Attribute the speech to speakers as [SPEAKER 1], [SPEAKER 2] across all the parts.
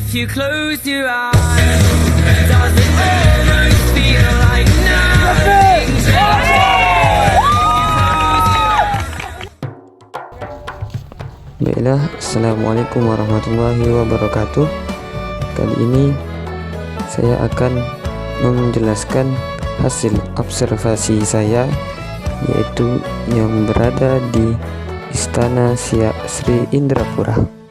[SPEAKER 1] if you close your eyes? Does it almost feel like nothing's
[SPEAKER 2] Baiklah, Assalamualaikum warahmatullahi wabarakatuh. Kali ini saya akan menjelaskan hasil observasi saya, yaitu yang berada di Istana Siak Sri Indrapura.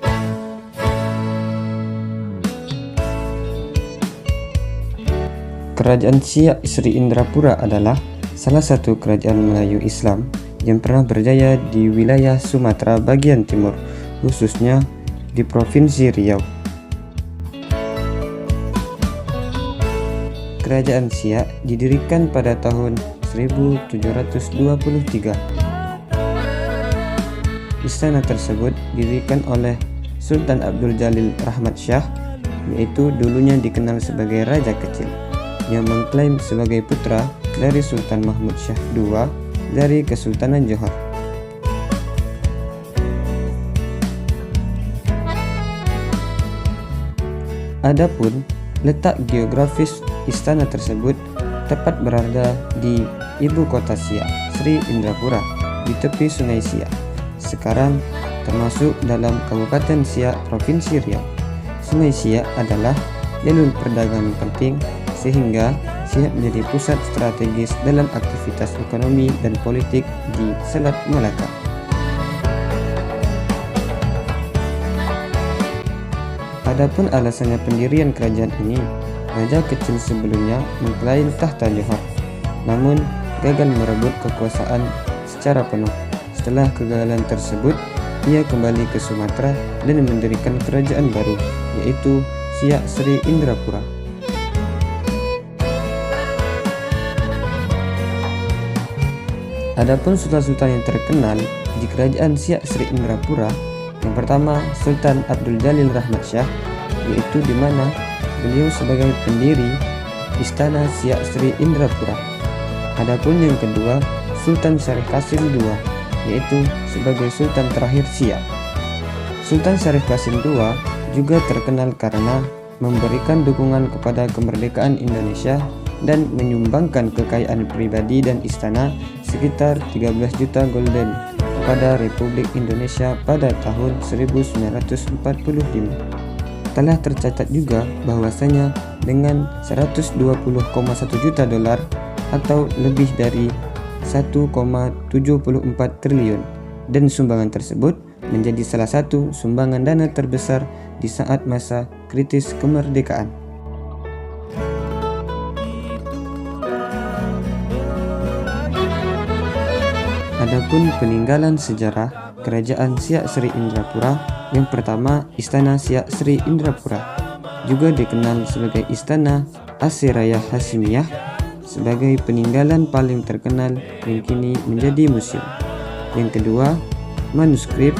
[SPEAKER 2] Kerajaan Siak Sri Indrapura adalah salah satu kerajaan Melayu Islam yang pernah berjaya di wilayah Sumatera bagian timur, khususnya di Provinsi Riau. Kerajaan Siak didirikan pada tahun 1723. Istana tersebut didirikan oleh Sultan Abdul Jalil Rahmat Shah, yaitu dulunya dikenal sebagai Raja Kecil, yang mengklaim sebagai putra dari Sultan Mahmud Shah II dari Kesultanan Johor. Adapun letak geografis istana tersebut tepat berada di ibu kota Siak, Sri Indrapura, di tepi Sungai Siak, sekarang termasuk dalam Kabupaten Siak, Provinsi Riau. Sungai Siak adalah jalur perdagangan penting, sehingga Siak menjadi pusat strategis dalam aktivitas ekonomi dan politik di Selat Malaka. Adapun alasannya pendirian kerajaan ini, Raja Kecil sebelumnya mengklaim tahta Johor, namun gagal merebut kekuasaan secara penuh. Setelah kegagalan tersebut, ia kembali ke Sumatera dan mendirikan kerajaan baru, yaitu Siak Sri Indrapura. Adapun sultan-sultan yang terkenal di kerajaan Siak Sri Indrapura, yang pertama Sultan Abdul Jalil Rahmat Shah, yaitu di mana beliau sebagai pendiri Istana Siak Sri Indrapura. Adapun yang kedua Sultan Syarif Qasim II, yaitu sebagai sultan terakhir Siak. Sultan Syarif Qasim II juga terkenal karena memberikan dukungan kepada kemerdekaan Indonesia dan menyumbangkan kekayaan pribadi dan istana sekitar 13 juta gulden kepada Republik Indonesia pada tahun 1945. Telah tercatat juga bahwasanya dengan 120,1 juta dolar atau lebih dari 1,74 triliun, dan sumbangan tersebut menjadi salah satu sumbangan dana terbesar di saat masa kritis kemerdekaan. Adapun peninggalan sejarah kerajaan Siak Sri Indrapura, yang pertama Istana Siak Sri Indrapura, juga dikenal sebagai Istana Asiraya Hasimiyah, sebagai peninggalan paling terkenal yang kini menjadi museum. Yang kedua, manuskrip,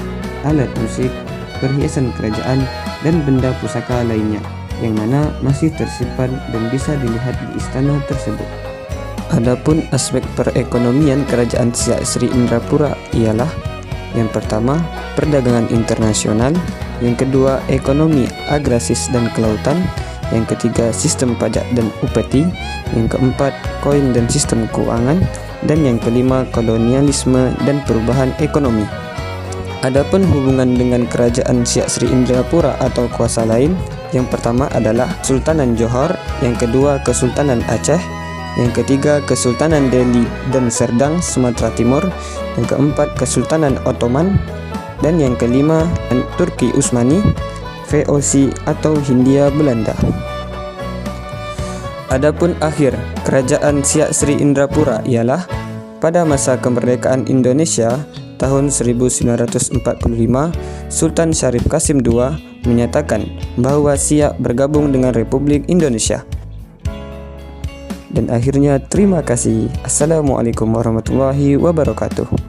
[SPEAKER 2] alat musik, perhiasan kerajaan, dan benda pusaka lainnya, yang mana masih tersimpan dan bisa dilihat di istana tersebut. Adapun aspek perekonomian kerajaan Siak Sri Indrapura ialah yang pertama perdagangan internasional, yang kedua ekonomi agraris dan kelautan, yang ketiga sistem pajak dan upeti, yang keempat koin dan sistem keuangan, dan yang kelima kolonialisme dan perubahan ekonomi. Adapun hubungan dengan kerajaan Siak Sri Indrapura atau kuasa lain, yang pertama adalah Kesultanan Johor, yang kedua Kesultanan Aceh, yang ketiga Kesultanan Delhi dan Serdang, Sumatera Timur, yang keempat Kesultanan Ottoman, dan yang kelima Turki Utsmani, VOC atau Hindia Belanda. Adapun akhir kerajaan Siak Sri Indrapura ialah pada masa kemerdekaan Indonesia tahun 1945, Sultan Syarif Qasim II menyatakan bahwa Siak bergabung dengan Republik Indonesia. Dan akhirnya terima kasih. Assalamualaikum warahmatullahi wabarakatuh.